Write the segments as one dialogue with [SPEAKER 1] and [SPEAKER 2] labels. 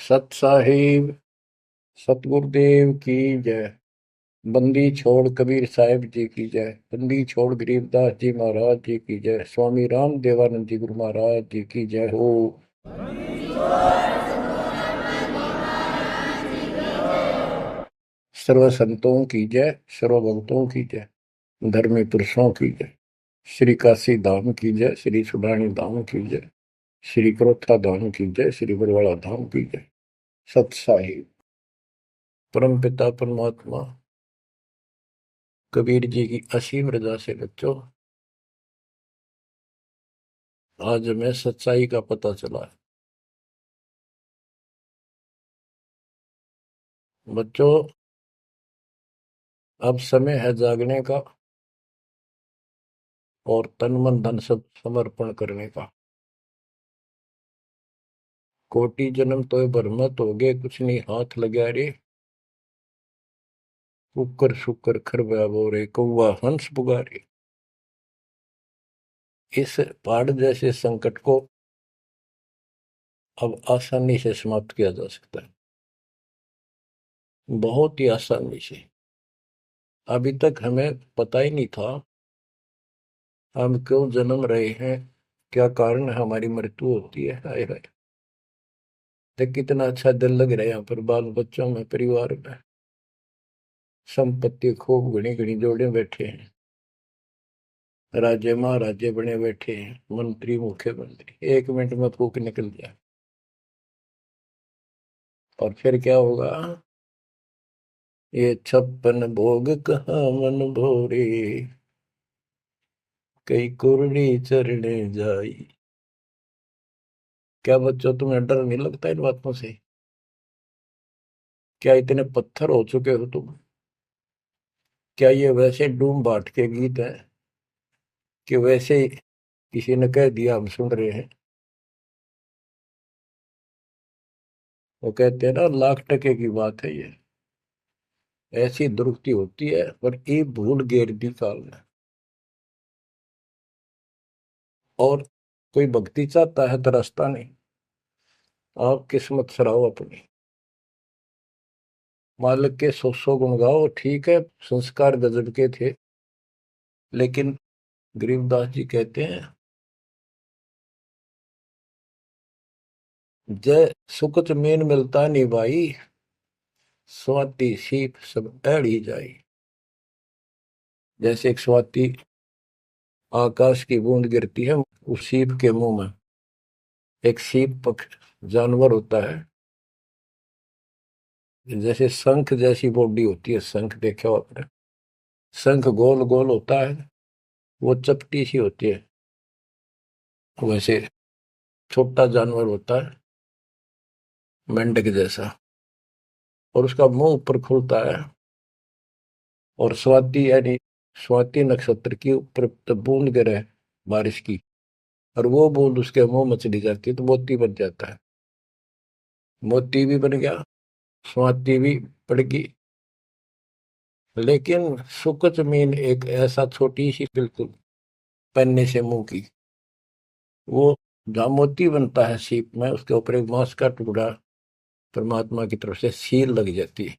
[SPEAKER 1] सत साहिब सतगुरुदेव की जय। बंदी छोड़ कबीर साहिब जी की जय। बंदी छोड़ गरीबदास जी महाराज जी की जय। स्वामी राम देवानंद जी गुरु महाराज जी की जय हो। सर्व संतों की जय, सर्व भक्तों की जय, धर्मी पुरुषों की जय। श्री काशी धाम की जय, श्री सुडानी धाम की जय, श्री क्रोथा धाम की जय, श्री बरवाड़ा धाम की जय। सत साहिब परम पिता परमात्मा कबीर जी की असीम रजा से बच्चों आज हमें सच्चाई का पता चला है। बच्चों अब समय है जागने का और तन मन धन सब समर्पण करने का। कोटि जन्म तो भरमत हो गए, कुछ नहीं हाथ लगा रे। कुकर शुकर खरबा बोरे, कौवा हंस पुगारे। इस पहाड़ जैसे संकट को अब आसानी से समाप्त किया जा सकता है, बहुत ही आसानी से। अभी तक हमें पता ही नहीं था हम क्यों जन्म रहे हैं, क्या कारण है हमारी मृत्यु होती है। हाय हाय, देख कितना अच्छा दिल लग रहा है यहाँ पर, बाल बच्चों में, परिवार में। संपत्ति खूब घनी घनी जोड़े बैठे हैं, राजे महाराजे बने बैठे हैं, मंत्री मुख्यमंत्री, 1 मिनट में फूक निकल जाए। और फिर क्या होगा? ये 56 भोग कहाँ मन भोरे, कई कुर्री चरणे जाई। क्या बच्चों तुम्हें डर नहीं लगता इन बातों से? क्या इतने पत्थर हो चुके हो तुम? क्या ये वैसे डूम बाट के गीत हैं कि वैसे ही किसी ने कह दिया हम सुन रहे हैं? वो कहते हैं ना, लाख टके की बात है ये। ऐसी दुरुक्ति होती है पर ये भूल गेर दी काल ने। और कोई भक्ति चाहता है तो रास्ता नहीं। आप किस्मत सराहो अपनी, मालिक के 100 गुण गाओ, ठीक है संस्कार गजब के थे। लेकिन गरीबदास जी कहते हैं, जय सुकच मेन मिलता नहीं भाई, स्वाति सीप सब एड़ी जाई। जैसे एक स्वाति आकाश की बूंद गिरती है उस सीप के मुंह में। एक सीप पक्ष जानवर होता है, जैसे शंख जैसी बॉडी होती है। शंख देखा हो आपने? शंख गोल गोल होता है, वो चपटी सी होती है। वैसे छोटा जानवर होता है, मेंढक जैसा, और उसका मुंह ऊपर खुलता है। और स्वाति यानी स्वाति नक्षत्र की ऊपर तब बूंद गिरे बारिश की, और वो बूंद उसके मुंह में चली जाती है तो मोती बन जाता है। मोती भी बन गया, स्वाति भी पड़ गई। लेकिन सुकच मीन एक ऐसा छोटी सी बिल्कुल पन्ने से मुंह की, वो जहाँ मोती बनता है सीप में, उसके ऊपर एक मांस का टुकड़ा परमात्मा की तरफ से सील लग जाती है।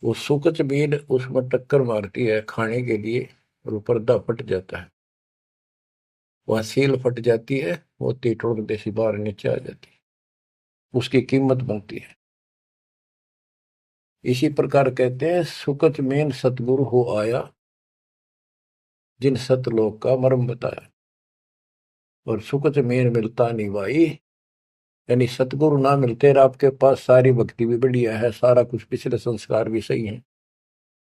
[SPEAKER 1] वो सुकच मीन उसमें टक्कर मारती है खाने के लिए, और वो पर्दा फट जाता है। वह सील फट जाती है, मोती टुकड़े से बाहर नीचे आ जाती है, उसकी कीमत बनती है। इसी प्रकार कहते हैं, सुकच मेन सतगुरु हो आया, जिन सतलोक का मर्म बताया। और सुकच मेन मिलता नहीं भाई, यानी सतगुरु ना मिलते और आपके पास सारी भक्ति भी बढ़िया है, सारा कुछ पिछले संस्कार भी सही है,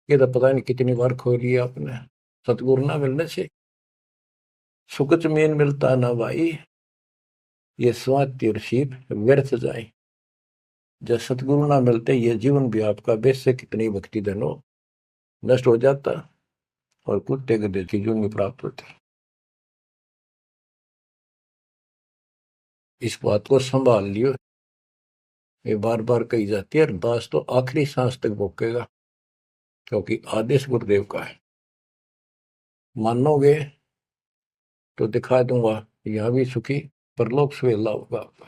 [SPEAKER 1] ये तो पता नहीं कितनी बार खो लिया आपने। सतगुरु ना मिलने से सुकच मेन मिलता ना भाई, ये स्वाति और सीप व्यर्थ जाए। जब सतगुरु ना मिलते ये जीवन भी आपका वैसे कितनी भक्ति धनो नष्ट हो जाता, और कुत्ते गधे की जून प्राप्त होती। इस बात को संभाल लियो, ये बार बार कही जाती है। अरदास तो आखिरी सांस तक भोगेगा, क्योंकि आदेश गुरुदेव का है। मानोगे तो दिखा दूंगा, यहां भी सुखी परलोक सुहेला होगा आपका।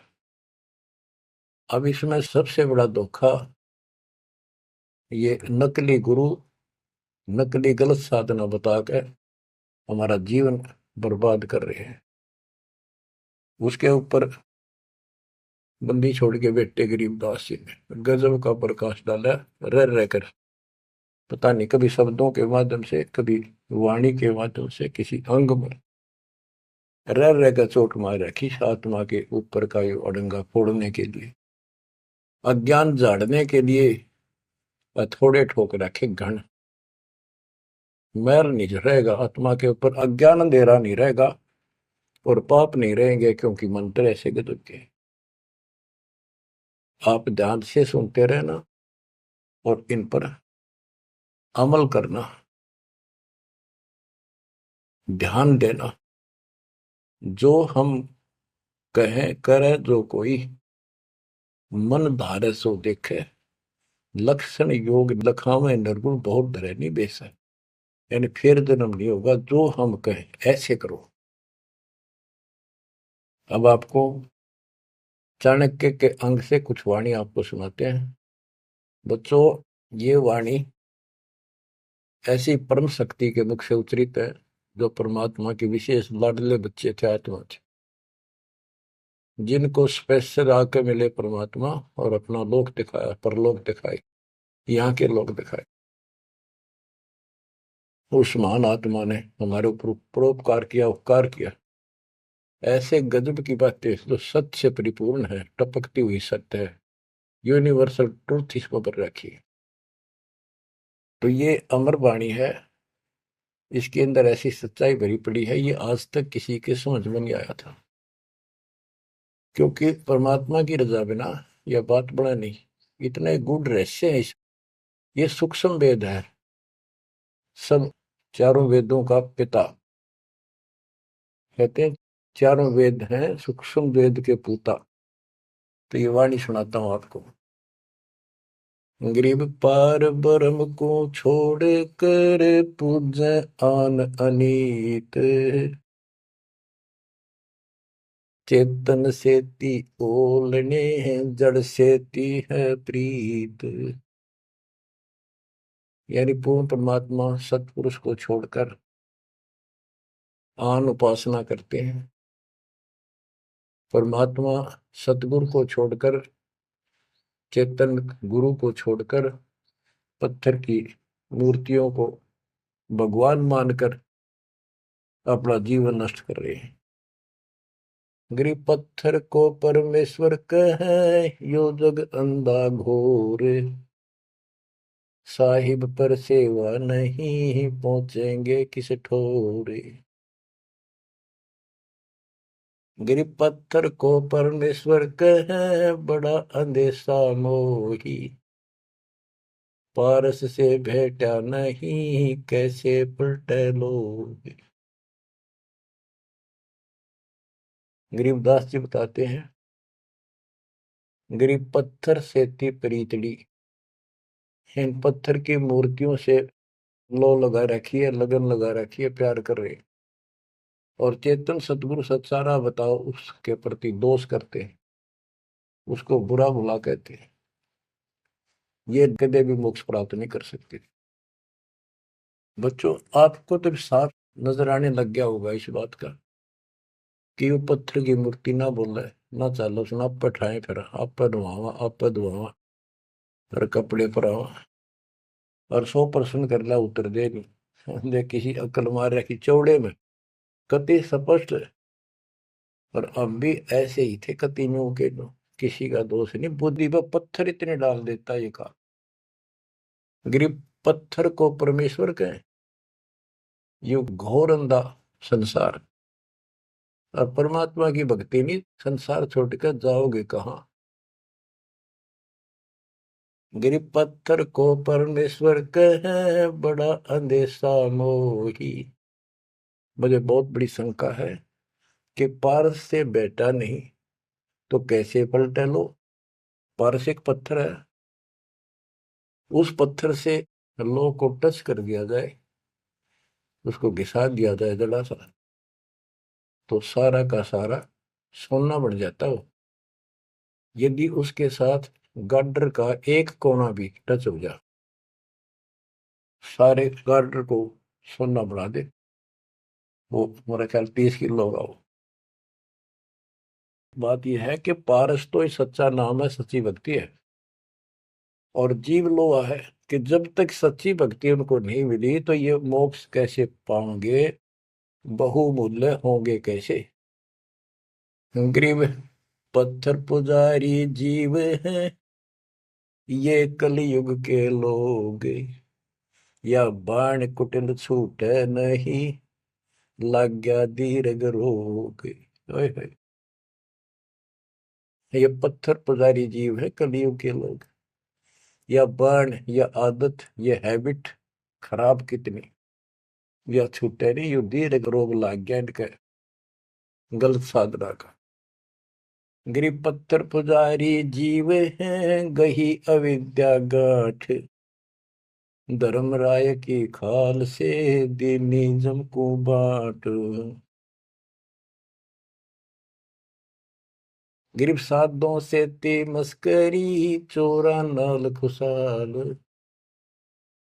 [SPEAKER 1] अब इसमें सबसे बड़ा धोखा ये नकली गुरु, नकली गलत साधना बता के हमारा जीवन बर्बाद कर रहे हैं। उसके ऊपर बंदी छोड़ के बेटे गरीबदास जी ने गजब का प्रकाश डाला, रह रहकर। पता नहीं कभी शब्दों के माध्यम से, कभी वाणी के माध्यम से, किसी अंग में रह रहकर चोट मार रखी आत्मा के ऊपर का ये अड़ंगा फोड़ने के लिए, अज्ञान झाड़ने के लिए। थोड़े ठोक रखे घन, मैल नहीं रहेगा आत्मा के ऊपर, अज्ञान अंधेरा नहीं रहेगा और पाप नहीं रहेंगे, क्योंकि मंत्र ऐसे गजब के। आप ध्यान से सुनते रहना और इन पर अमल करना, ध्यान देना। जो हम कहें करे जो कोई, मन धारे सो देखे, लक्षण योग लखावे निर्गुण बहुत धरे नहीं बेसा। यानी फिर जन्म नहीं होगा, जो हम कहें ऐसे करो। अब आपको चाणक्य के अंग से कुछ वाणी आपको सुनाते हैं। बच्चों, ये वाणी ऐसी परम शक्ति के मुख से उच्चरित है, जो परमात्मा के विशेष लाडले बच्चे थे, आत्मा थे, जिनको स्पेशल आके मिले परमात्मा और अपना लोक दिखाया, परलोक दिखाए, यहाँ के लोक दिखाए। उस महान आत्मा ने हमारे ऊपर परोपकार किया, उपकार किया। ऐसे गजब की बातें जो सत्य से परिपूर्ण है, टपकती हुई सत्य है, यूनिवर्सल ट्रूथ इसको पर रखी। तो ये अमर वाणी है, इसके अंदर ऐसी सच्चाई भरी पड़ी है, ये आज तक किसी के समझ में नहीं आया था। क्योंकि परमात्मा की रजा बिना यह बात बड़ा नहीं, इतने गूढ़ रहस्य है। ये सूक्ष्म वेद है, सब चारों वेदों का पिता कहते हैं, चारों वेद हैं सूक्ष्म वेद के पूता। तो ये वाणी सुनाता हूं आपको। गरीब पार ब्रह्म को छोड़ कर पूजे आन अनीत, चेतन सेती ओलने जड़ सेती है प्रीत। यानी पूर्ण परमात्मा सतपुरुष को छोड़कर आन उपासना करते हैं, परमात्मा सतगुरु को छोड़कर, चेतन गुरु को छोड़कर पत्थर की मूर्तियों को भगवान मानकर अपना जीवन नष्ट कर रहे हैं। गरीब पत्थर को परमेश्वर कहे, यो जग अंधा घोर, साहिब पर सेवा नहीं पहुंचेंगे किस ठोरे। गरीब पत्थर को परमेश्वर कहे, बड़ा अंदेशा मोही, पारस से भेटा नहीं कैसे पलटे लोग। गरीबदास जी बताते हैं, गरीब पत्थर से थी प्रीतड़ी, इन पत्थर की मूर्तियों से लो लगा रखी है, लगन लगा रखी है, प्यार कर रहे। और चेतन सतगुरु सत्सारा बताओ उसके प्रति दोष करते हैं, उसको बुरा भुला कहते हैं। ये कदे भी मोक्ष प्राप्त नहीं कर सकते। बच्चों, आपको तो साफ नजर आने लग गया होगा इस बात का कि वो पत्थर की मूर्ति ना बोले, ना चालो सुना, आप पठाए, फिर आप पर धुआवा, आप पर धुआवा, फिर कपड़े पर आवा और 100% कर ला उतर दे नहीं। दे किसी अकल मार रखी चौड़े में, कति स्पष्ट है। और अब भी ऐसे ही थे कतियों के, किसी का दोष नहीं, बुद्धि पर पत्थर इतने डाल देता ये का। गरीब पत्थर को परमेश्वर कहें, ये घोर अंधा संसार, और परमात्मा की भक्ति नहीं, संसार छोड़कर जाओगे कहां। गरीब पत्थर को परमेश्वर कहे, बड़ा अंदेशा मोही। मुझे बहुत बड़ी शंका है कि पारस से बेटा नहीं तो कैसे पलटे लो। पारस एक पत्थर है, उस पत्थर से लो को टच कर दिया जाए, उसको घिसा दिया जाए जरा सा, तो सारा का सारा सोना बन जाता हो। यदि उसके साथ गार्डर का एक कोना भी टच हो जाए, सारे गार्डर को सोना बना दे, वो मेरा ख्याल 30 किलो होगा वो। बात यह है कि पारस तो ही सच्चा नाम है, सच्ची भक्ति है। और जीव लोहा है कि जब तक सच्ची भक्ति उनको नहीं मिली तो ये मोक्ष कैसे पाएंगे, बहुमूल्य होंगे कैसे। गरीब पत्थर पुजारी जीव हैं ये कलयुग के लोग, या बाण कुटिल छूटे नहीं, लग गया दीर्घ रोग। ओए होए, ये पत्थर पुजारी जीव है कलयुग के लोग, या बाण या आदत, ये हैबिट खराब कितनी, या छूटे नहीं, यू दीर्घ रोग लग गया इनके गलत साधना का। गरीब पत्थर पुजारी जीव हैं गही अविद्या गाठ, धर्मराय की खाल से दीनिज्म को बाट। गिरब साधों से ते मस्करी, चोरा नाल खुशाल,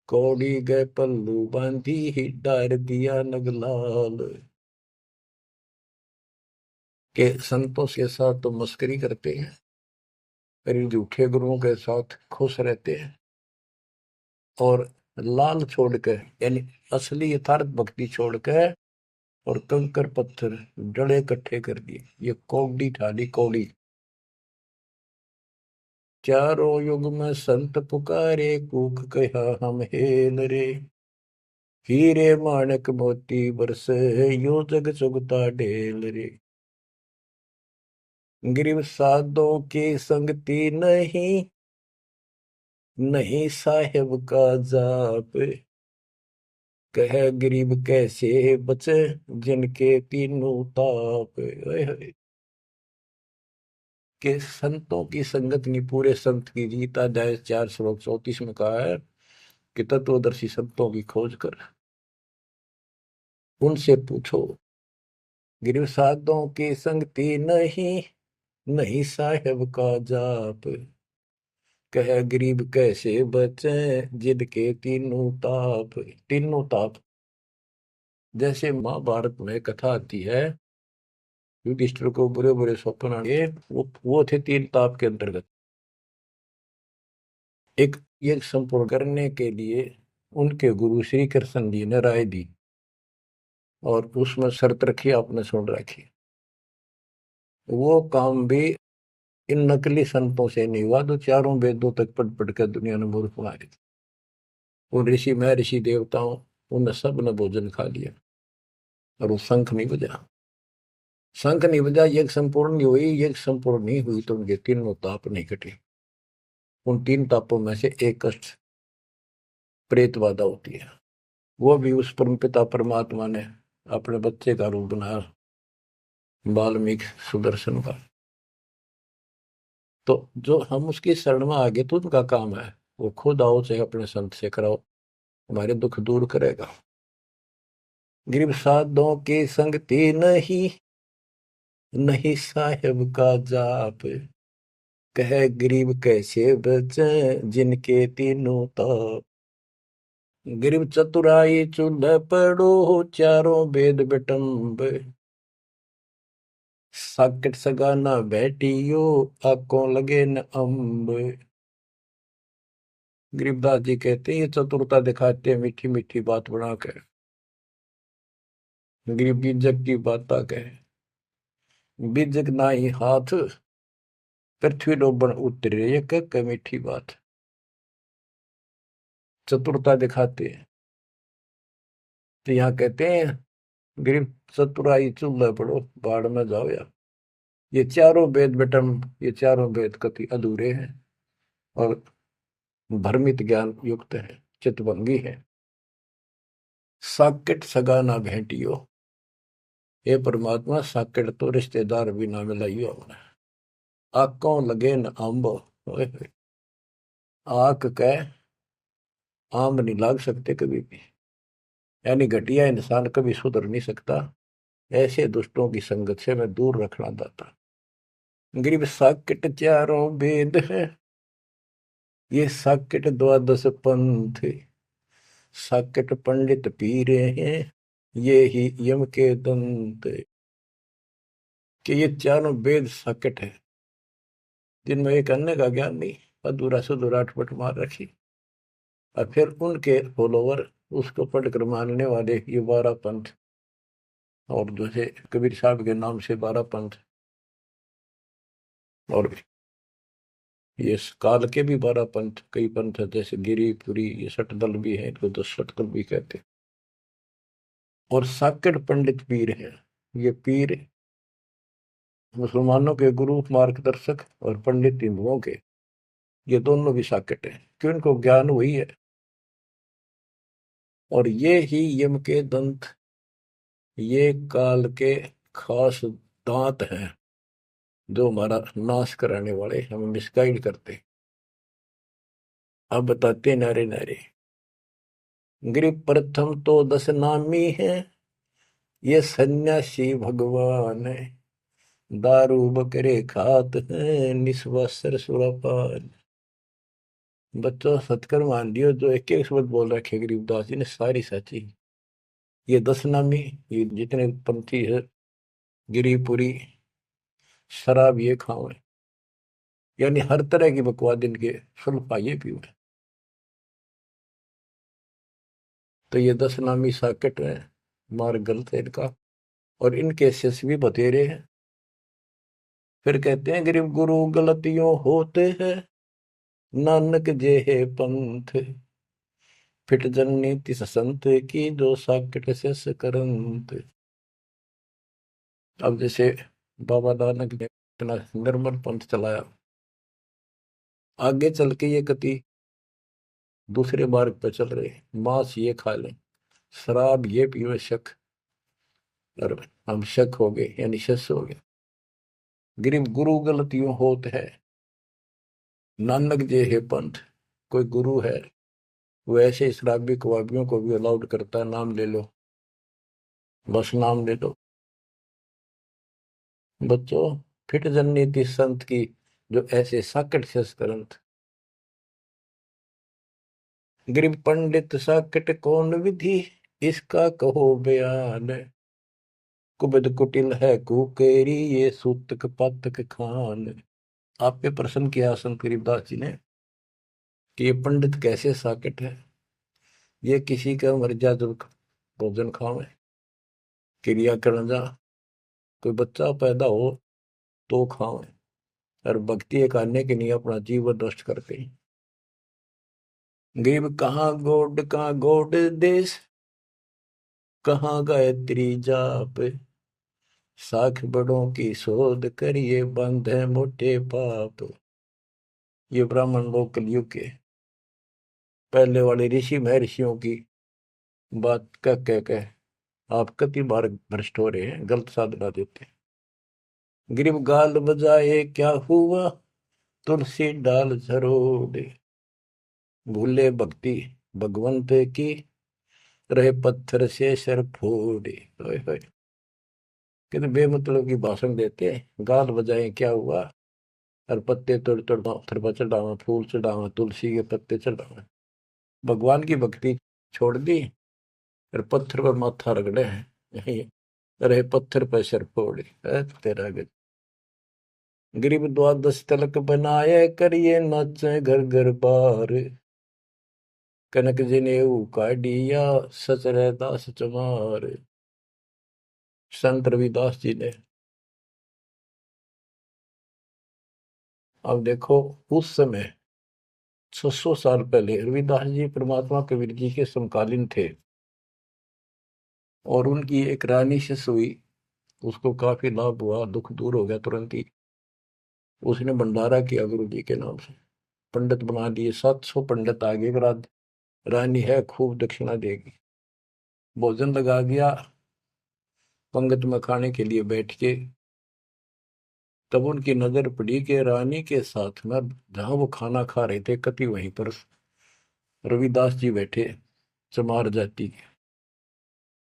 [SPEAKER 1] कौड़ी गए पल्लू बांधी ही डार दिया नगलाल। के संतों के साथ तो मस्करी करते हैं, पर इन झूठे गुरुओं के साथ खुश रहते हैं, और लाल छोड़कर यानी असली यथार्थ भक्ति छोड़कर और कंकर पत्थर डले इकट्ठे कर दिए, ये कौड़ी ठाली कौड़ी। चारों युग में संत पुकारे, कूक कहा हम हेल रे, हीरे माणक मोती बरसे, यो जग चुगता ढेल रे। गरीब साधों की संगति नहीं, नहीं साहेब का जाप, कह गरीब कैसे बचे, जिनके तीनों ताप। ओए होए, के संतों की संगत नहीं, पूरे संत की गीता अध्याय 4 श्लोक 34 में कहा है कि तत्वदर्शी संतों की खोज कर उनसे पूछो। गिरव साधों की संगति नहीं, नहीं साहेब का जाप, कह गरीब कैसे बचे, जिनके तीनों ताप। तीनों ताप, जैसे महाभारत में कथा आती है, युधिष्ठिर को बुरे बुरे स्वप्न आए, वो थे तीन ताप के अंतर्गत। एक ये संपूर्ण करने के लिए उनके गुरु श्री कृष्ण जी ने राय दी, और उसमें शर्त रखी, आपने सुन रखी। वो काम भी इन नकली संतों से नहीं हुआ, तो चारों वेदों तक पढ़ पढ़ कर दुनिया ने मूर्ख बना दी। उन ऋषि में ऋषि देवताओं, उन सब ने भोजन खा लिया, और वो शंख नहीं बजा। शंख नहीं बजा, यज्ञ संपूर्ण नहीं हुई, यज्ञ संपूर्ण नहीं हुई तो उनके तीनों ताप नहीं कटे। उन तीन तापों में से एक कष्ट प्रेत बाधा होती है, वो भी उस परमपिता परमात्मा ने अपने बच्चे का रूप बनाया, वाल्मीकि सुदर्शन का। तो जो हम उसकी शरण में आगे तो उनका काम है, वो खुद आओ चाहे अपने संत से कराओ, हमारे दुख दूर करेगा। गरीब साधों की संगति नहीं, नहीं साहेब का जाप, कह गरीब कैसे बचे, जिनके तीनों ताप। गरीब चतुराई चूल्हे पड़ो, चारों वेद बिटम्ब, साकिट सगाना बैठियो, आंखों लगे न अम्ब। गरीबदास जी कहते हैं ये चतुरता दिखाते हैं मीठी मीठी बात बना कर, गरीब बीजक की बात कहे, बीजक ना ही हाथ, पृथ्वी डोबन उतरे, ये कह मीठी बात। चतुरता दिखाते हैं, तो यहाँ कहते हैं गरीब चतुराई चूल्हे पड़ो, बाढ़ में जाओ यार। ये चारों वेद बेटम, ये चारों वेद कति अधूरे हैं और भ्रमित ज्ञान युक्त है, चितभंगी है। साकेट सगा ना भेंटियो, ये परमात्मा साकेट तो रिश्तेदार भी ना मिलाइयो हमने। आंखों लगे न आंब, आंख कह आम नहीं लाग सकते कभी भी, यानी घटिया इंसान कभी सुधर नहीं सकता। ऐसे दुष्टों की संगत से मैं दूर रखना चाहता। गरीब साकेट चारों वेद है, ये साकेट द्वादश पंथ, साकेट पंडित पीरे हैं, ये ही यम के दंत। कि ये चारों वेद साकेट है, जिनमें एक अन्य का ज्ञान नहीं, अधूरा सुधूरा अटपट मार रखी, और फिर उनके फॉलोवर उसको पढ़कर मानने वाले ये 12 पंथ, और जैसे कबीर साहब के नाम से 12 पंथ, और ये काल के भी 12 पंथ, कई पंथ है, जैसे गिरिपुरी, ये सटदल भी है, इनको 10 सटदल भी कहते हैं। और साकेट पंडित पीर है, ये पीर मुसलमानों के गुरु मार्गदर्शक और पंडित हिंदुओं के, ये दोनों भी साकेट है, क्यों इनको ज्ञान वही है। और ये ही यम के दंत, ये काल के खास दांत हैं, जो हमारा नाश कराने वाले, हमें मिसगाइड करते। अब बताते नारे नारे, गिरि प्रथम तो 10 नामी है, ये सन्यासी भगवान है, दारू बकरे खात है, निस्वासर सुरापान। बच्चों सत्कर मान लियो, जो एक एक शब्द बोल रखे गरीबदास जी ने सारी सच्ची। ये 10 नामी, ये जितने पंथी है, गिरिपुरी, शराब ये खाओ, यानी हर तरह की बकवाद इनके सुन पाइए भी हुए। तो ये 10 नामी साकेट है, मार्ग गलत है इनका, और इनके शिष्य भी बतेरे हैं। फिर कहते हैं गरीब गुरु गलतियों होते हैं, नानक जे है पंथ, फिट जननी तिस संत की, जो साकेट शिष करंत। अब जैसे बाबा नानक ने इतना निर्मल पंथ चलाया, आगे चल के ये कति दूसरे मार्ग पर चल रहे, मांस ये खा लें, शराब ये पीवे शक, और हम शक हो गए, यानी शस हो गए। गरीब गुरु गलतियों होत है, नानक जे है पंथ, कोई गुरु है वो ऐसे शराबी कबाबियों को भी अलाउड करता है, नाम ले लो, बस नाम ले लो। बच्चों फिट जननीति संत की, जो ऐसे साकट शस करंत। गरीब पंडित साकट कौन विधि, इसका कहो बयान, कुबद कुटिल है कुकेरी, ये सूतक पातक खान। आप पे प्रश्न किया संत गरीबदास जी ने कि ये पंडित कैसे साकेट है, ये किसी का मर्यादा भोजन खावे, क्रिया करना जा, कोई बच्चा पैदा हो तो खावे, और भक्ति करने के लिए अपना जीवन नष्ट करते हैं। गरीब कहाँ गोड देश, कहाँ गायत्री जाप, साख बड़ों की शोध करिए, बंधे मोटे पाप। ये ब्राह्मण लोग कलयुग के पहले वाले ऋषि महर्षियों की बात कह आप कति बार भ्रष्ट हो रहे हैं, गलत साधना देते हैं। गिरिब गाल बजाए क्या हुआ, तुलसी डाल झरोड़े, भूले भक्ति भगवंत की, रहे पत्थर से सर फोड़े। कितने बेमतलब की भाषण देते हैं, गाल बजाए क्या हुआ, और पत्ते तोड़ तोड़ पत्थर पर चढ़ावा, फूल चढ़ावा, तुलसी के पत्ते चढ़ावा, भगवान की भक्ति छोड़ दी, और पत्थर पर माथा रगड़े हैं, रहे पत्थर पर सर फोड़े। तेरा गज गरीब द्वादश तलक बनाए, करिए नाचे घर घर बार, कनक जनेऊ काढ़िया, सच दास चमार। संत रविदास जी ने, अब देखो उस समय 600 साल पहले रविदास जी परमात्मा कबीर जी के समकालीन थे, और उनकी एक रानी शिष्य हुई, उसको काफी लाभ हुआ, दुख दूर हो गया तुरंत ही। उसने भंडारा किया गुरु जी के नाम से, पंडित बना दिए, 700 पंडित आगे, रानी है खूब दक्षिणा देगी, भोजन लगा दिया, पंगत में खाने के लिए बैठ के, तब उनकी नजर पड़ी कि रानी के साथ में जहां वो खाना खा रहे थे, कति वहीं पर रविदास जी बैठे, चमार जाति के,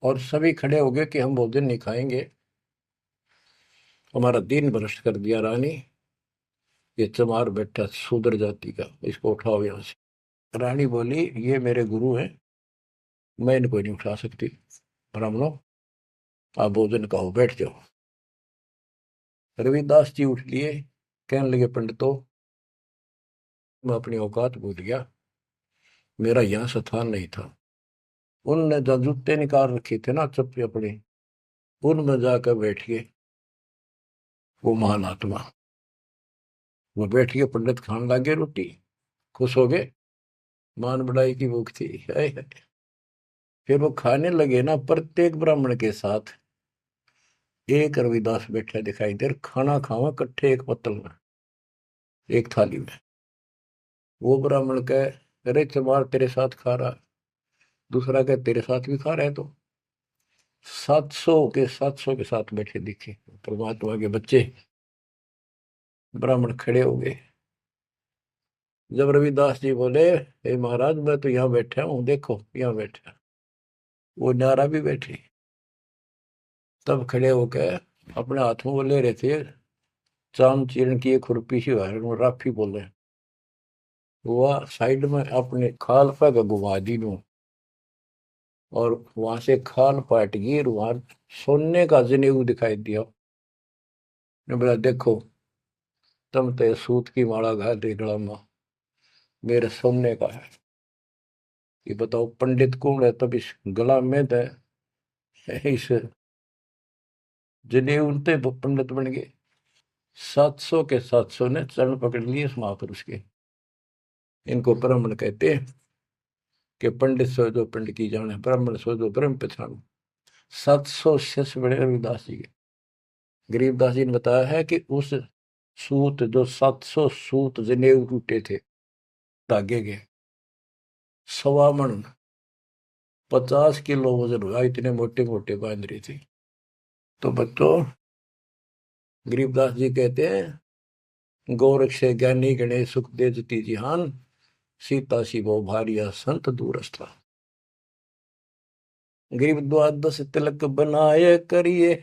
[SPEAKER 1] और सभी खड़े हो गए कि हम भोजन नहीं खाएंगे, हमारा दिन भ्रष्ट कर दिया रानी, ये चमार बैठा शूद्र जाति का, इसको उठाओ यहाँ से। रानी बोली ये मेरे गुरु हैं, मैं इनको नहीं उठा सकती। ब्राह्मणों आप भोजन कहो, बैठ जाओ। रविदास जी उठ लिए, कहने लगे पंडितों मैं अपनी औकात भूल गया, मेरा यहाँ स्थान नहीं था। उनने जो जूते निकाल रखे थे ना चप्पे अपने, उनमें जाकर बैठ गए वो महान आत्मा। वो बैठ के पंडित खान लागे रोटी, खुश हो गए, मान बढ़ाई की भूख थी। हाय हाय। फिर वो खाने लगे ना, प्रत्येक ब्राह्मण के साथ एक रविदास बैठा दिखाई दे, खाना खावा इकट्ठे एक पत्तल में, एक थाली में। वो ब्राह्मण कहे अरे चमार तेरे साथ खा रहा, दूसरा कहे तेरे साथ भी खा रहे, तो 700 के साथ बैठे दिखे परमात्मा के बच्चे। ब्राह्मण खड़े हो गए। जब रविदास जी बोले हे महाराज मैं तो यहाँ बैठा हूँ, देखो यहाँ बैठा, वो नारा भी बैठे। तब खड़े होकर अपने हाथ में वो ले रहे थे चाम चीरण की एक खुरपी सी राफी बोले, वो साइड में अपने खाल पर घुमा दी नू, और वहां से खाल पाट गई, वहां सोने का जनेऊ दिखाई दिया। ने बोला देखो तुम तो सूत की माला घाल दे गला में, मेरे सोने का है। ये बताओ पंडित कौन है, तब इस गला में तो इस जनेऊ उनते पंडित बन गए। 700 ने चरण पकड़ लिए इस महापुरुष के। इनको ब्राह्मण कहते हैं कि पंडित सो जो पंडित की जाने, ब्राह्मण सो जो ब्रह्म पहचान। 700 शिष्य बड़े रविदास जी के। गरीबदास जी ने बताया है कि उस सूत जो 700 सूत जनेऊ टूटे थे धागे के, 1.25 मन 50 किलो वजन हुआ, इतने मोटे मोटे बांध रही थी। तो बच्चों गरीबदास जी कहते हैं गोरख से ज्ञानी गणेश सुख दे जती जिहान, सीता शिवो भारिया संत दूरस्था। गरीब द्वादश तिलक बनाए करिए,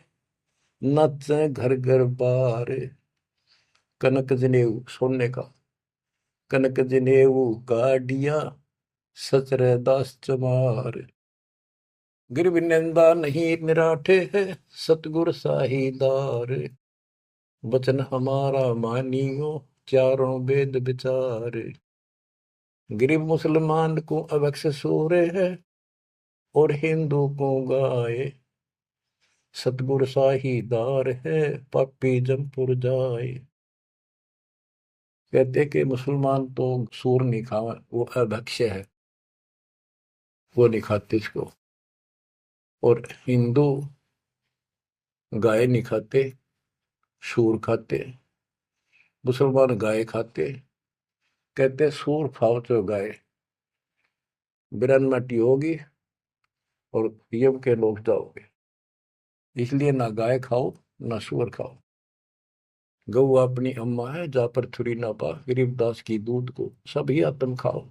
[SPEAKER 1] नच घर घर बार। कनक जनेऊ सोने का, कनक जनेऊ काडिया सचरे दास चमार। गिरव निंदा नहीं निराठे है, सतगुर साहीदार। वचन हमारा मानियो, चारों वेद विचार। गरीब मुसलमान को अवक्ष सूरे है, और हिंदू को गाए। सतगुर साहीदार है, पापी जमपुर जाए। कहते कि मुसलमान तो सूर नहीं खावा, वो अभक्ष्य है, वो नहीं खाते इसको। और हिंदू गाय नहीं खाते, सूर खाते। मुसलमान गाय खाते। कहते सूर खाओ तो गाय बिरन मटी होगी और यम के लोग जाओगे, इसलिए ना गाय खाओ ना सूअर खाओ। गऊ अपनी अम्मा है, जा पर थुरी ना पा, गरीबदास की दूध को सभी आत्म खाओ।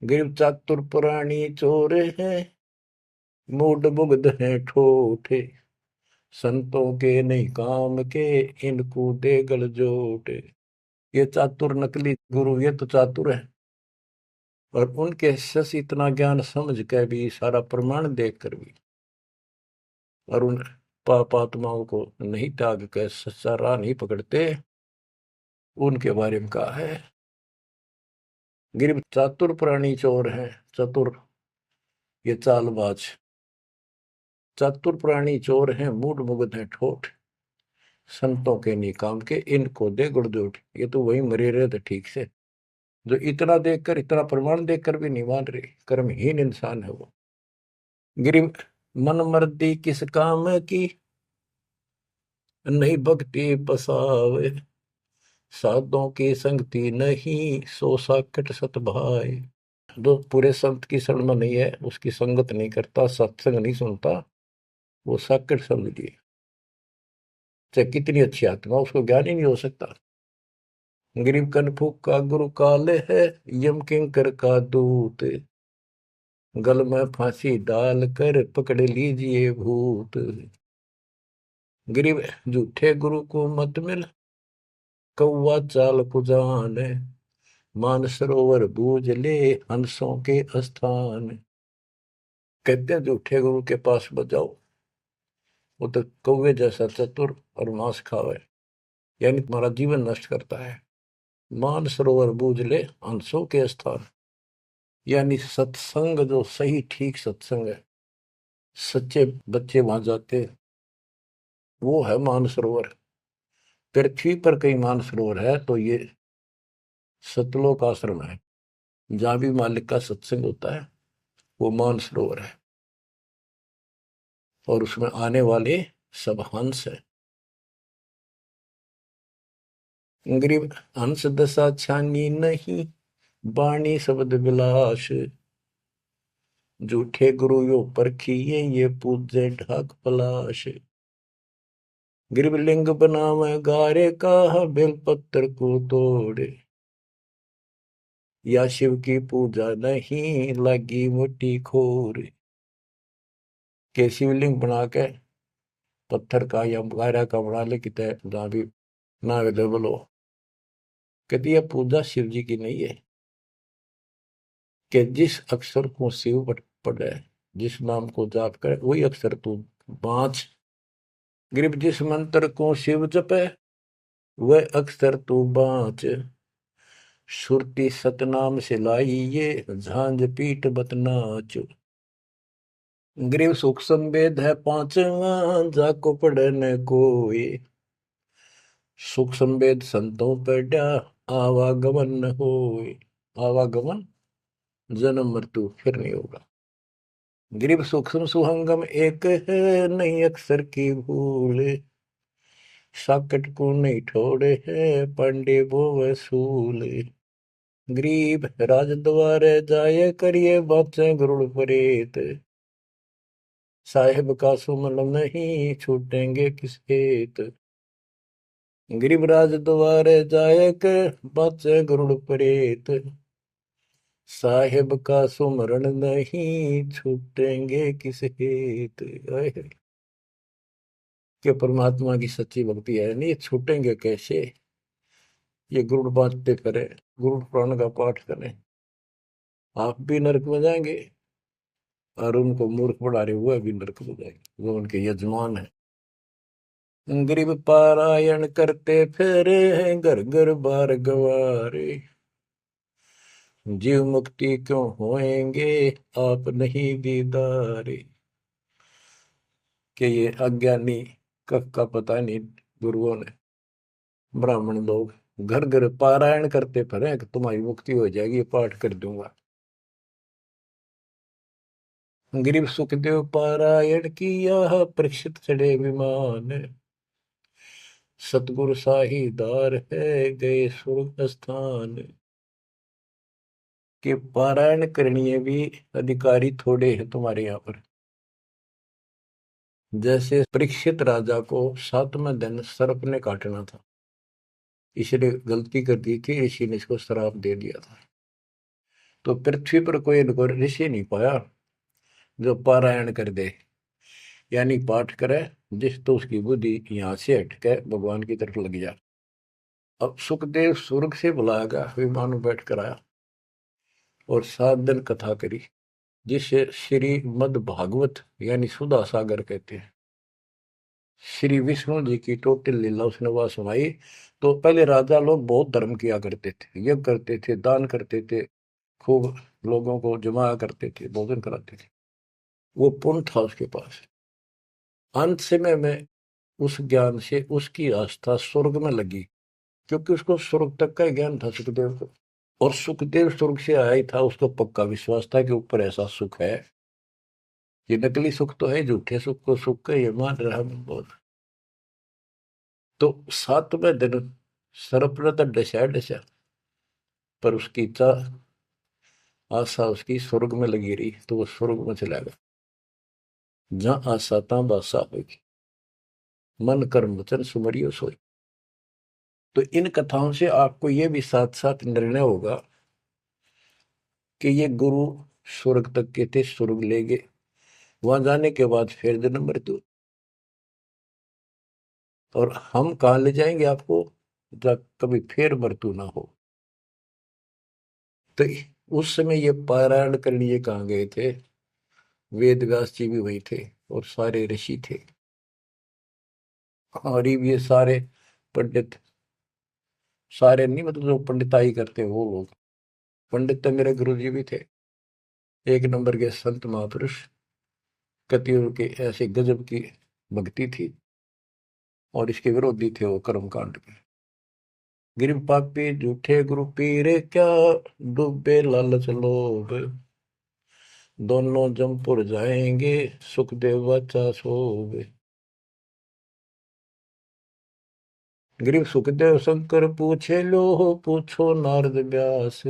[SPEAKER 1] गरीब चातुर पुरानी चोरे हैं, मूड मुग्ध है ठोठे। संतों के नहीं काम के, इनको दे गल जोटे। ये चातुर नकली गुरु, ये तो चातुर है, और उनके शिष्य इतना ज्ञान समझ के भी, सारा प्रमाण देख कर भी, और उन पाप आत्माओं को नहीं त्याग कर सच्चा राह नहीं पकड़ते। उनके बारे में कहा है गिर चातुर प्राणी चोर है। चतुर ये चालबाज, चातुर प्राणी चोर हैं, मूड मुग्ध है ठोठ। संतों के नहीं काम के, इनको दे गुड़जोट। ये तो वही मरे रहे थे ठीक से, जो इतना देखकर, इतना प्रमाण देखकर भी नहीं मान रहे, कर्महीन इंसान है वो। गिरी मन मर्दी किस काम की, नहीं भक्ति बसावे। साधों की संगति नहीं, सो साकट सत भाई। जो पूरे संत की शरण में नहीं है, उसकी संगत नहीं करता, सत्संग नहीं सुनता, वो साकट समझिए। चाहे कितनी अच्छी आत्मा, उसको ज्ञान ही नहीं हो सकता। गरीब कनफूक का गुरु काले है, यम किंकर का दूत। गल में फांसी डाल कर पकड़ लीजिए भूत। गरीब झूठे गुरु को मत मिल, कौवा चाल कुजान, मानसरोवर बूझ ले हंसों के स्थान। कहते हैं झूठे गुरु के पास बजाओ, वो तो कौवे जैसा चतुर और मांस खावे, यानी तुम्हारा जीवन नष्ट करता है। मानसरोवर बूझ ले हंसों के स्थान, यानी सत्संग जो सही ठीक सत्संग है, सच्चे बच्चे वहां जाते, वो है मानसरोवर। पृथ्वी पर कई मानसरोवर है, तो ये सतलोक आश्रम है, जहां भी मालिक का सत्संग होता है, वो मानसरोवर है। और उसमें आने वाले सब हंस है। गरीब हंस दशा छानी नहीं, बाणी शब्द विलास। झूठे गुरु यो परखिए, ये पूजे ढाक पलाश। गरीब लिंग बनावे गारे का, बेलपत्र को तोड़े। या शिव की पूजा नहीं, लगी मोटी खोर। के शिवलिंग बना के पत्थर का या गारा का बना ले, कितने जहां भी ना अवेलेबल हो, कहती है पूजा शिव जी की नहीं है। कि जिस अक्षर को शिव पढ़े, जिस नाम को जाप करे, वही अक्षर तू बाँच। गरीब जिस मंत्र को शिव जपे, वह अक्षर तू बाँच। सुरती सतनाम से लाई ये, झांझ पीठ बतनाच। गरीब सुख संवेद है पांचवा, जाको पढ़े न कोई। सुख संवेद संतों पढ़ा, आवागमन न होए। आवागमन जन्म मृत्यु फिर नहीं होगा। गरीब सूक्ष्म सुहंगम एक है, नहीं अक्षर की भूल। साकट को नहीं ठोड़े है, पांडे वो वसूल। गरीब राज द्वारे जाए, करिए बातें गरुड़ परेत। साहेब का सुमन नहीं, छूटेंगे किस हेत। गरीब राज द्वारे जाए, कर बातें गरुड़ परेत। साहेब का सुमरण नहीं, छूटेंगे किस हेत। कि परमात्मा की सच्ची भक्ति है नहीं, छूटेंगे कैसे। ये गुरुड़ बांटते करें, गुरुड़ पुराण का पाठ करें, आप भी नरक में जाएंगे, और उनको मूर्ख बना रहे हुए भी नरक में जाएंगे, वो उनके यजमान है। गरीब पारायण करते फिरे हैं, घर घर बार गवारे। जीव मुक्ति क्यों होएंगे, आप नहीं दीदारे। कि ये अज्ञानी का पता नहीं, गुरुओं ने, ब्राह्मण लोग घर घर पारायण करते फिरे कि तुम्हारी मुक्ति हो जाएगी, पाठ कर दूंगा। गरीब सुखदेव पारायण किया, परीक्षित चढ़े विमान। सतगुरु साहीदार है, गए स्वर्ग स्थान। के पारायण करनी भी अधिकारी थोड़े हैं तुम्हारे यहाँ पर। जैसे परीक्षित राजा को 7वें दिन सर्प ने काटना था, इसलिए गलती कर दी थी, ऋषि ने इसको श्राप दे दिया था। तो पृथ्वी पर कोई ऋषि नहीं पाया जो पारायण कर दे, यानी पाठ करे, जिस तो उसकी बुद्धि यहाँ से हटके भगवान की तरफ लग जा। अब सुखदेव स्वर्ग से बुलाया, विमान में बैठ कर आया और 7 दिन कथा करी, जिसे श्रीमद् भागवत यानी सुधा सागर कहते हैं। श्री विष्णु जी की टोटल लीला उसने वह सुनाई। तो पहले राजा लोग बहुत धर्म किया करते थे, यज्ञ करते थे, दान करते थे, खूब लोगों को जमा करते थे, भोजन कराते थे, वो पुण्य था उसके पास। अंत समय में उस ज्ञान से उसकी आस्था स्वर्ग में लगी, क्योंकि उसको स्वर्ग तक का ज्ञान था सुखदेव को। और सुखदेव स्वर्ग से आया ही था, उसको पक्का विश्वास था कि ऊपर ऐसा सुख है। ये नकली सुख तो है, झूठे सुख को सुख का ये मान रहा बहुत। तो 7वें दिन सर्प ने तो डसा डसा, पर उसकी इच्छा आशा उसकी स्वर्ग में लगी रही, तो वो स्वर्ग में चला गया। जहां आशा तहां बासा होगी, मन कर्म वचन सुमरियो सोई। तो इन कथाओं से आपको ये भी साथ साथ निर्णय होगा कि ये गुरु स्वर्ग तक के थे, स्वर्ग ले गए, वहां जाने के बाद फिर जन्म मृत्यु। और हम कहाँ ले जाएंगे आपको, जब कभी फिर मृत्यु ना हो। तो उस समय ये पारायण करने ये कहाँ गए थे? वेद व्यास जी भी वही थे और सारे ऋषि थे, और ये सारे पंडित, सारे नहीं मतलब जो पंडिताई करते वो लोग। पंडित तो मेरे गुरु जी भी थे, एक नंबर के संत महापुरुष। कतियों के ऐसे गजब की भक्ति थी, और इसके विरोधी थे वो कर्म कांड के। गिर पापी झूठे गुरु पीरे क्या, डूबे लालच लोभ, दोनों जमपुर जाएंगे, सुखदेव वाचा सोवे। गिरीव सुखदेव शंकर पूछे लो, पूछो नारद व्यास,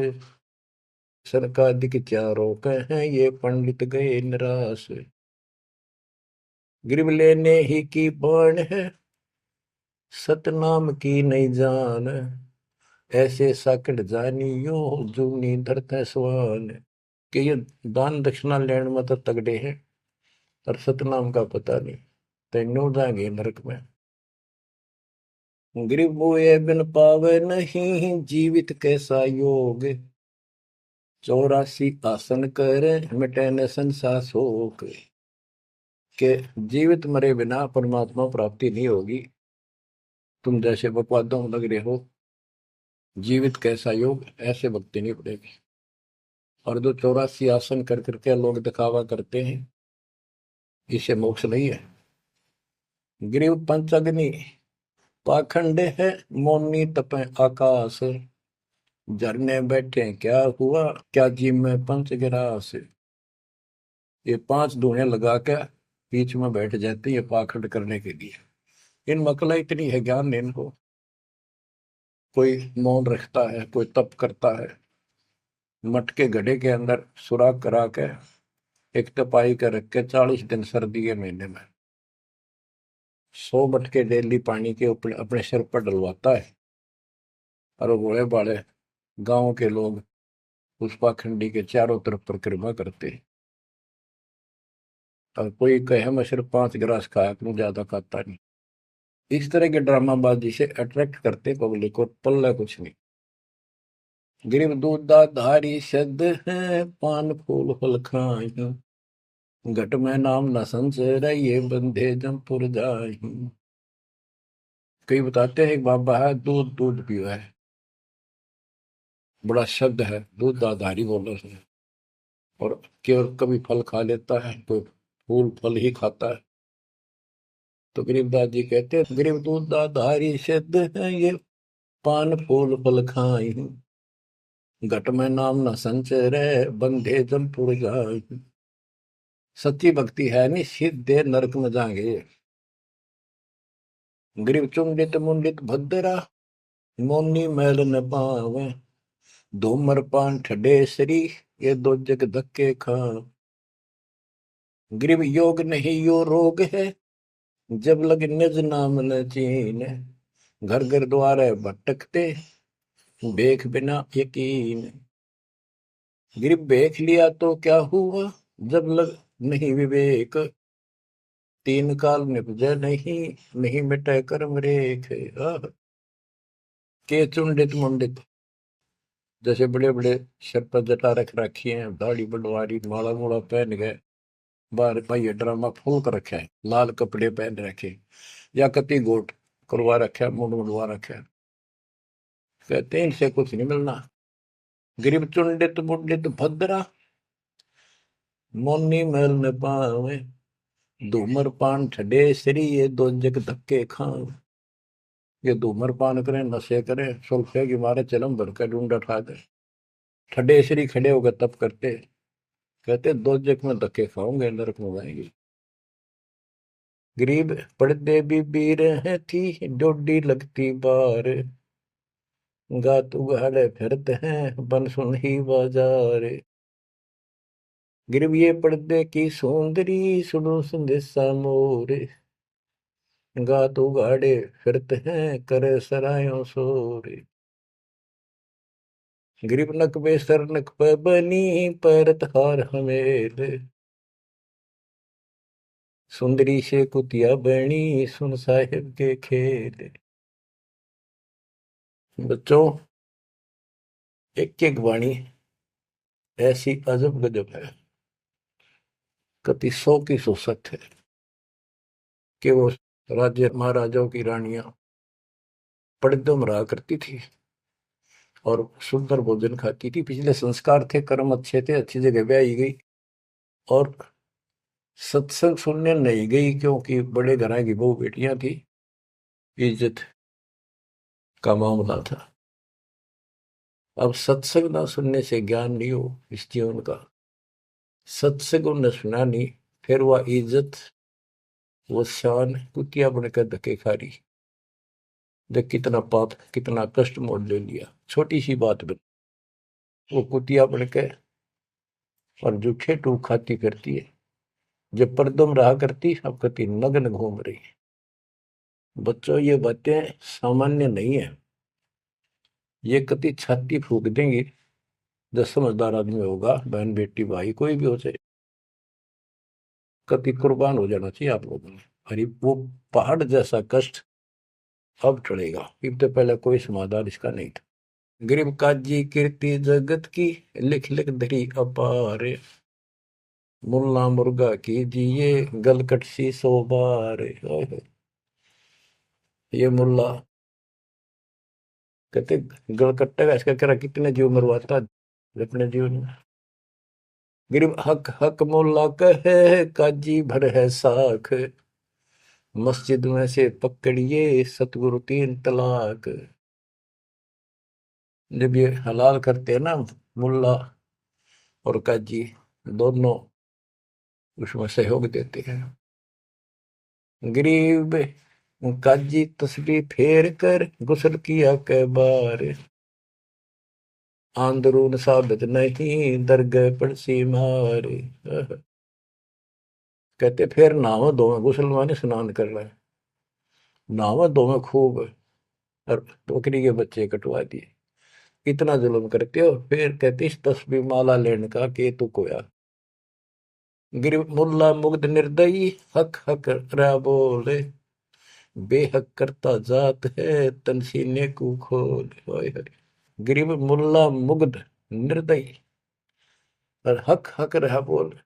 [SPEAKER 1] सनकादिक चारों कहें ये पंडित गए निराश। गिरीव लेने ही की बाण है, सतनाम की नहीं जान, ऐसे साकट जानियो, जूनी धरते स्वान। कि ये दान दक्षिणा लेने में तो तगड़े हैं, और सतनाम का पता नहीं, तेनों जाएंगे नरक में। गिरीव मोए बिन पावे नहीं, जीवित कैसा योग, 84 आसन करे, मिटे न संसार शोक। के जीवित मरे बिना परमात्मा प्राप्ति नहीं होगी। तुम जैसे बकवादों में लग रहे हो, जीवित कैसा योग, ऐसे भक्ति नहीं पड़ेगी। और जो 84 आसन कर करके लोग दिखावा करते हैं, इसे मोक्ष नहीं है। गिरीव पंचअग्नि पाखंड है, मौनी तपे आकाश, झरने बैठे क्या हुआ, क्या जी में पंच गिरास। ये 5 धुएं लगा के बीच में बैठ जाते हैं, ये पाखंड करने के लिए। इन मकला इतनी है ज्ञान नहीं इनको। कोई मौन रखता है, कोई तप करता है, मटके घड़े के अंदर सुराख करा के एक तपाई कर रख के 40 दिन सर्दी के महीने में 100 मटके डेली पानी के ऊपर अपने सिर पर डलवाता है, और वो बड़े बड़े गांव के लोग उस पाखंडी के चारों तरफ परिक्रमा करते हैं। और कोई कहे मैं सिर्फ 5 गिलास खाया करूं, ज्यादा खाता नहीं। इस तरह के ड्रामाबाजी से अट्रैक्ट करते पब्लिक को, पल्ला कुछ नहीं। गिरिव दूधा धारी शब्द है, पान फूल फल खाई, घट में नाम न संचय, ये बंधे जमपुर जाई। कई बताते हैं एक बाबा है, दूध दूध पियो है, बड़ा शब्द है, दूध दाधारी बोलो उसने। और केवल कभी फल खा लेता है, कोई फूल फल ही खाता है। तो गरीबदास जी कहते हैं, गरीब दूध दाधारी शब्द है, ये पान फूल फल खाई, घट में नाम न संचय, बंधे जमपुर जाई। सच्ची भक्ति है नहीं, सीधे नरक में जाएंगे। ग्रीव चुंडित मुंडित भद्रा, मोनी मैल न पावे, धूमर पान ठडेसरी, ये दो जग धक्के खा। ग्रीव योग नहीं यो रोग है, जब लग निज नाम न चीन, घर घर द्वारे भटकते, बेख बिना यकीन। ग्रीव बेख लिया तो क्या हुआ, जब लग नहीं विवेक, 3 काल निपजे नहीं, नहीं मिटे कर्म रेख। के चुंडित मुंडित, जैसे बड़े बड़े सिर पर जटा रख रखी है, दाढ़ी बड़वारी, माला मूला पहन गए, बाहर भाई ड्रामा फूक रखा है, लाल कपड़े पहन रखे, या कति गोट करवा रखा है, मुंड मुंडवा रखा है। कहते हैं इनसे कुछ नहीं मिलना। गरीब चुंडित मुंडित भद्रा, मोनी मैल न पावे, धूमर पान ठडे श्री, ये दो जग धक्के खाओ। ये धूमर पान करें, नशे करें, सुल्फे की मारे चलम भर कर ढूंढ उठा दे, ठडे श्री खड़े होकर तप करते, कहते 2 जग में धक्के खाओगे, नरक में जाएंगे। गरीब पड़ते भी बीर है थी, डोडी लगती बार, गात उगाड़े फिरते हैं, बन सुन ही बाजार। गरीब ये पर्दे की सौंदरी, सुनो संदेशा मोर, गात उगाड़े फिरते हैं, करे सरायों सोर। गरीब नक बेसर नक पे बनी, पैरत हार हमेल, सुंदरी से कुतिया बनी, सुन साहिब के खेल। बच्चों, एक एक वाणी ऐसी अजब गजब है, कति 100 की 100 सत्य है कि वो राज्य महाराजाओं की रानियां पड़दम रहा करती थी और सुंदर भोजन खाती थी। पिछले संस्कार थे, कर्म अच्छे थे, अच्छी जगह ब्याही गई और सत्संग सुनने नहीं गई क्योंकि बड़े घरां की बहू बेटियां थी, इज्जत का मामला था। अब सत्संग ना सुनने से ज्ञान नहीं हो इस जीवन का, सत्संग उन्हें सुना नहीं, फिर वह इज्जत वो शान कुतिया बनकर धक्के खा रही। देख कितना पाप, कितना कष्ट मोल ले लिया छोटी सी बात बन, वो कुतिया बनके और जूठे टूक खाती फिरती है। जब परदम रहा करती अब कति नग्न घूम रही है। बच्चों, ये बातें सामान्य नहीं है, ये कति छाती फूक देंगी। जो समझदार आदमी होगा, बहन बेटी भाई कोई भी हो जाए, कति कुर्बान हो जाना चाहिए आप लोगों ने। अरे वो पहाड़ जैसा कष्ट अब टलेगा, इससे पहले कोई समाधान इसका नहीं था। गरीब काजी कीर्ति जगत की, लिख लिख धरी अपार, मुल्ला मुर्गा कीजिए गलकट सी 100 बार। ये मुल्ला कहते गलकट्टे का इसका करा कितने जीव मरवाता अपने जीवन में। गरीब हक हक मुल्ला कहे काजी भर है साख, मस्जिद में से पकड़िए सतगुरु 3 तलाक। जब ये हलाल करते हैं ना, मुल्ला और काजी दोनों उसमें सहयोग देते हैं। गरीब काजी तस्बीह फेर कर गुस्ल किया कै बार, आंदरून साबित नहीं दरगह पड़सी मार। कहते फिर नहावा धोवे, गुस्ल माने स्नान कर रहे, नहावा धोवे खूब और बकरी के बच्चे कटवा दिए। इतना जुल्म करते हो, फिर कहते इस तस्बीह माला लेने का के तू कोया। गिर मुल्ला मुग्ध निर्दयी हक हक रहा बोले, बेहक करता जात है तनसीने को खोल। गरीब मुल्ला मुग्ध निर्दयी और हक हक रहा बोल,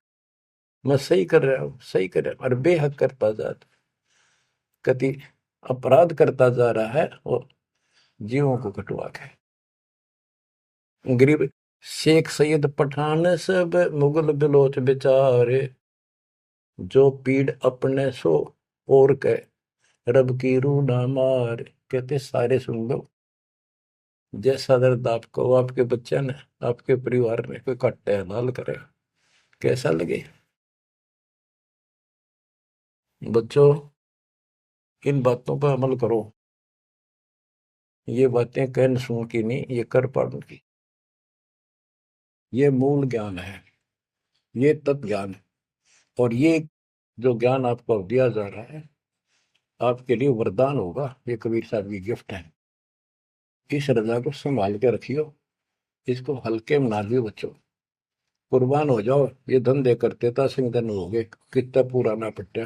[SPEAKER 1] मैं सही कर रहा हूं, सही कर रहा हूं, और बेहक करता जात, कति अपराध करता जा रहा है और जीवों को कटवा के। गरीब शेख सैयद पठान सब मुगल बिलोच बेचारे, जो पीड़ अपने सो और के रब की रूह ना मार। कहते सारे सुन लो, जैसा दर्द आपको आपके बच्चे ने, आपके परिवार ने कोई कट्टे हलाल करे, कैसा लगे। बच्चों, इन बातों पर अमल करो। ये बातें कहन सुन की नहीं, ये कर पाड़न की। ये मूल ज्ञान है, ये तत्व ज्ञान है। और ये जो ज्ञान आपको दिया जा रहा है आपके लिए वरदान होगा, ये कबीर साहब की गिफ्ट है। इस रजा को संभाल के रखियो, इसको हल्के में ना लियो बच्चों, कुर्बान हो जाओ। ये धंधे करते था सिंह धन हो गए, कितना पुराना पट्टा।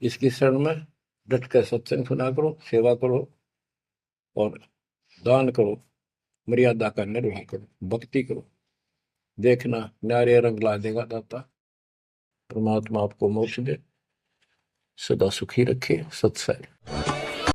[SPEAKER 1] इसकी शरण में डट कर सत्संग सुना करो, सेवा करो और दान करो, मर्यादा का निर्वाह करो, भक्ति करो। देखना न्यारे रंग ला देगा दाता। परमात्मा आपको मोक्ष दे, सदा सुखी रखे। सत्संग।